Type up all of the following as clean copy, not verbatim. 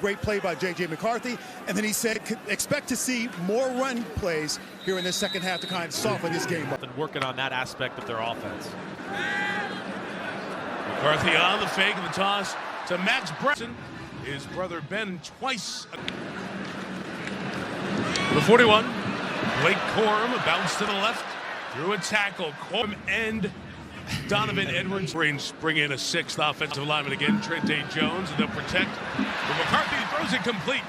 great play by J.J. McCarthy. And then he said, expect to see more run plays here in the second half to kind of soften this game up. And working on that aspect of their offense. McCarthy on the fake and the toss to Max Bresson. His brother Ben twice. The 41, Blake Corum, a bounce to the left, through a tackle. Corum and Donovan Edwards bring in a sixth offensive lineman again, Trente Jones, and they'll protect. But McCarthy throws it complete.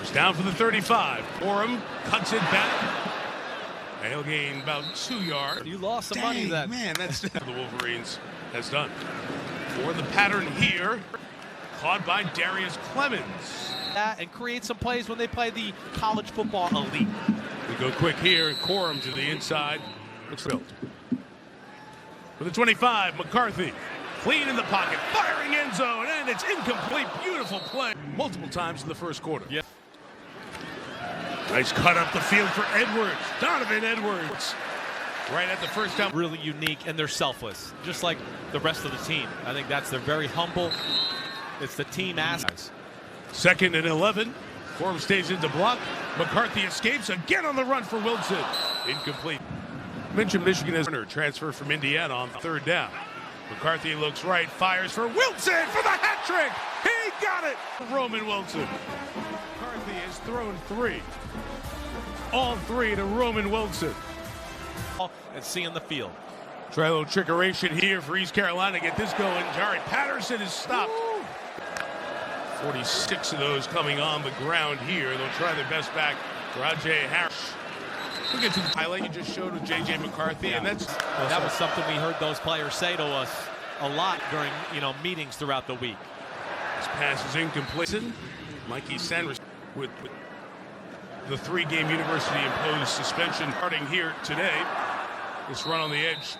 It's down for the 35. Corum cuts it back. And he'll gain about 2 yards. You lost some money then. Man, that's the Wolverines has done. For the pattern here, caught by Darius Clemens. And create some plays when they play the college football elite. We go quick here, and Corum to the inside. Looks built. For the 25, McCarthy. Clean in the pocket, firing end zone, and it's incomplete. Beautiful play. Multiple times in the first quarter. Yeah. Nice cut up the field for Edwards. Donovan Edwards. Right at the first down. Really unique, and they're selfless, just like the rest of the team. I think they're very humble. It's the team aspect. 2nd and 11. Corum stays in to block. McCarthy escapes again on the run for Wilson. Incomplete. Mentioned Michigan as a transfer from Indiana on 3rd down. McCarthy looks right, fires for Wilson for the hat trick. He got it. Roman Wilson. McCarthy has thrown 3. All 3 to Roman Wilson. And seeing the field. Try a little trickeration here for East Carolina. Get this going. Jari Patterson is stopped. 46 of those coming on the ground here. They'll try their best back. Rajay Harris. We'll get to the highlight you just showed of J.J. McCarthy, and that was something we heard those players say to us a lot during meetings throughout the week. This pass is incomplete. Mikey Sanders with the 3-game university-imposed suspension starting here today. This run on the edge.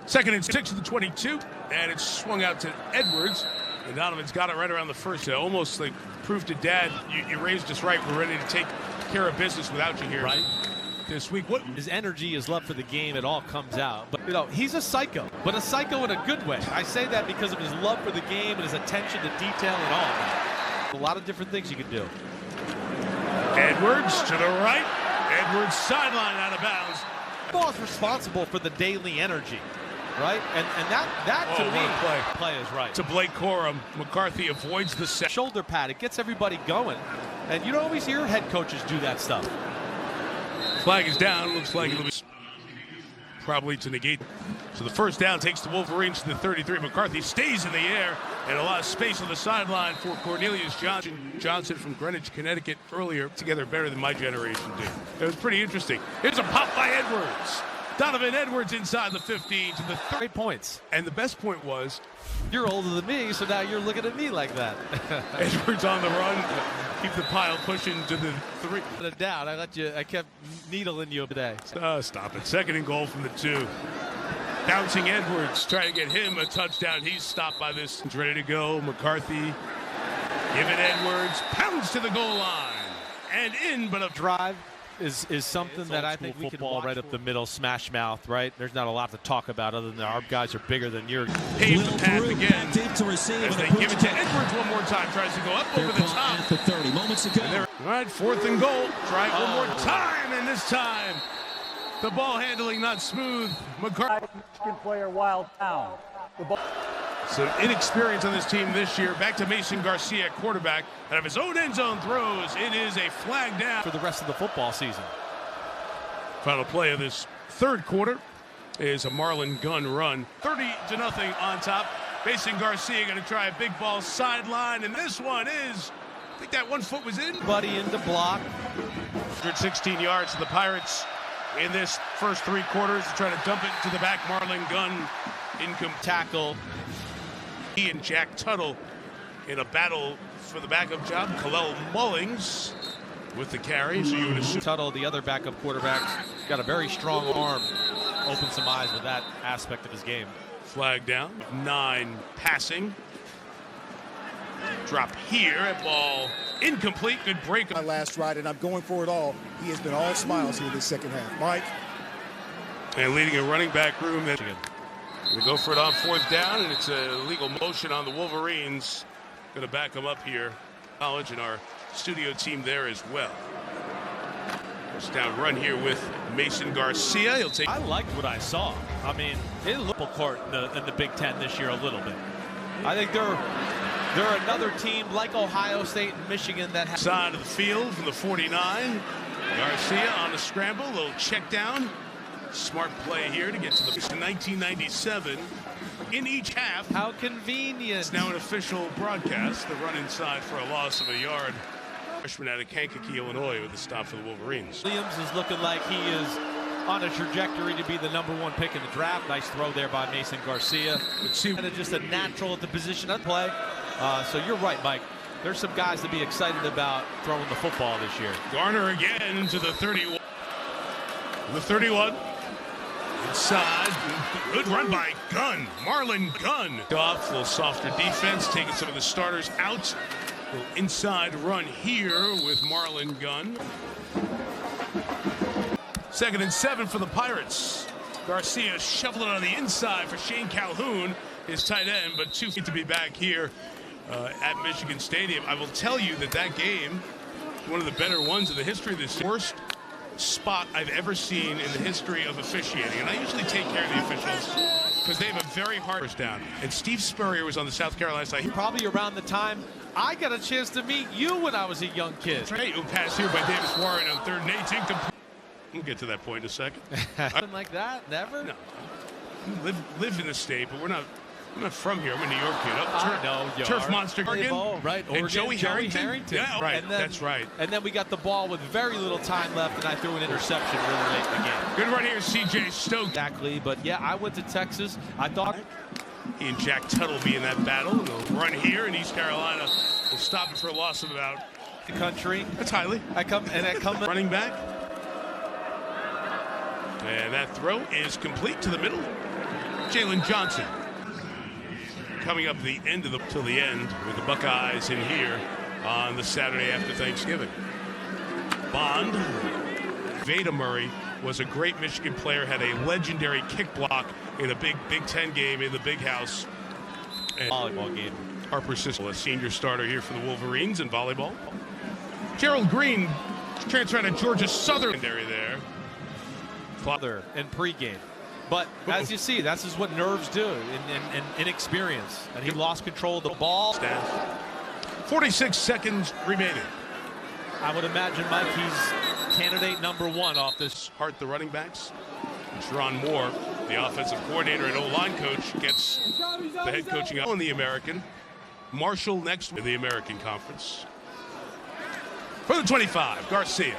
2nd and 6 to the 22, and it's swung out to Edwards. And Donovan's got it right around the first. Almost like proof to Dad, you raised us right. We're ready to take care of business without you here. Right. This week. His energy, his love for the game, it all comes out. But he's a psycho, but a psycho in a good way. I say that because of his love for the game and his attention to detail and all. A lot of different things you can do. Edwards to the right. Edwards sideline out of bounds. Ball is responsible for the daily energy. Right? And that to me, play is right. To Blake Corum, McCarthy avoids the set. Shoulder pad, it gets everybody going. And you don't always hear head coaches do that stuff. Flag is down. Looks like it'll be probably to negate. So the first down takes the Wolverines to the 33. McCarthy stays in the air and a lot of space on the sideline for Cornelius Johnson from Greenwich, Connecticut earlier. Together better than my generation did. It was pretty interesting. Here's a pop by Edwards. Donovan Edwards inside the 15 to the 30 points. And the best point was, you're older than me, so now you're looking at me like that. Edwards on the run. Keep the pile pushing to the 3. Down. I kept needling you today. Stop it. 2nd and goal from the 2. Bouncing Edwards, trying to get him a touchdown. He's stopped by this. He's ready to go. McCarthy giving Edwards. Pounds to the goal line. And in, but a drive. Is something that I think we could watch right up the middle, smash mouth, right? There's not a lot to talk about other than our guys are bigger than yours. Pave the path again as they give it to Edwards one more time. Tries to go up over the top. At the 30 moments ago. All right, 4th and goal. Try it one more time, and this time the ball handling not smooth. McCarthy. Michigan player Wild Town. Some inexperience on this team this year. Back to Mason Garcia at quarterback. Out of his own end zone throws. It is a flag down. For the rest of the football season. Final play of this 3rd quarter is a Marlon gun run. 30-0 on top. Mason Garcia going to try a big ball sideline. And this one is, I think that 1 foot was in. Buddy into block. 116 yards to the Pirates in this first 3 quarters. Trying to dump it to the back. Marlon gun income tackle. He and Jack Tuttle in a battle for the backup job. Khalil Mullings with the carry. So you would assume Tuttle, the other backup quarterback, got a very strong arm. Opened some eyes with that aspect of his game. Flag down. 9 passing. Drop here. Ball incomplete. Good break. My last ride, and I'm going for it all. He has been all smiles here this second half. Mike. And leading a running back room. They go for it on 4th down, and it's a legal motion on the Wolverines. Going to back them up here. College and our studio team there as well. First down run here with Mason Garcia. He'll take. I liked what I saw. I mean, it looked court in the Big Ten this year a little bit. I think they're another team like Ohio State and Michigan that has side of the field from the 49. Garcia on the scramble, a little check down. Smart play here to get to the 1997 in each half. How convenient. It's now an official broadcast. The run inside for a loss of a yard. Freshman out of Kankakee, Illinois, with a stop for the Wolverines. Williams is looking like he is on a trajectory to be the #1 pick in the draft. Nice throw there by Mason Garcia. Let's see. Kind of just a natural at the position of play. So you're right, Mike. There's some guys to be excited about throwing the football this year. Garner again to the 31. The 31. Inside. Good run by Gunn. Marlon Gunn. Off, a little softer defense, taking some of the starters out. A little inside run here with Marlon Gunn. 2nd and 7 for the Pirates. Garcia shoveling it on the inside for Shane Calhoun, his tight end, but too late to be back here at Michigan Stadium. I will tell you that game is one of the better ones in the history of this worst spot I've ever seen in the history of officiating. And I usually take care of the officials because they have a very hard first down. And Steve Spurrier was on the South Carolina side. Probably around the time I got a chance to meet you when I was a young kid. Right, who passed here by Davis Warren on 3rd and 8. Incomplete. We'll get to that point in a second. Something like that? Never? No. Live in the state, but I'm not from here. I'm a New York kid. I know you Turf are. Monster, Oregon. Right, Oregon. And Joey Harrington. Yeah, right. And then, that's right. And then we got the ball with very little time left, and I threw an interception really late in the game. Good run here, C.J. Stokes. Exactly, but yeah, I went to Texas. I thought he and Jack Tuttle will be in that battle. They'll run here, and East Carolina will stop it for a loss of about the country. That's highly. I come running back. And that throw is complete to the middle. Jalen Johnson. Coming up the end of till the end with the Buckeyes in here on the Saturday after Thanksgiving. Bond. Veda Murray was a great Michigan player, had a legendary kick block in a big Big Ten game in the Big House. And volleyball game. Harper Sissel, a senior starter here for the Wolverines in volleyball. Gerald Green transferred to Georgia Southern area there. Father and pregame. But as you see, that's just what nerves do in inexperience. And he lost control of the ball. 46 seconds remaining. I would imagine, Mike, he's candidate #1 off this. Hart, the running backs. Sharon Moore, the offensive coordinator and O-line coach, gets the head coaching on the American. Marshall next in the American Conference. For the 25, Garcia.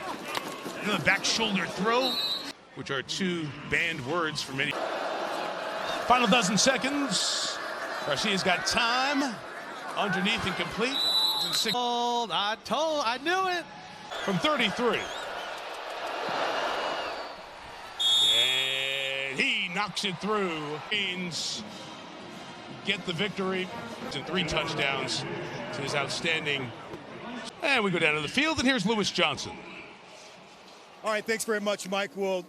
Another back shoulder throw, which are 2 banned words for many. Final dozen seconds. Garcia's got time. Underneath and complete. I knew it. From 33. And he knocks it through. Means get the victory. And 3 touchdowns to his outstanding. And we go down to the field, and here's Lewis Johnson. All right, thanks very much, Mike. We'll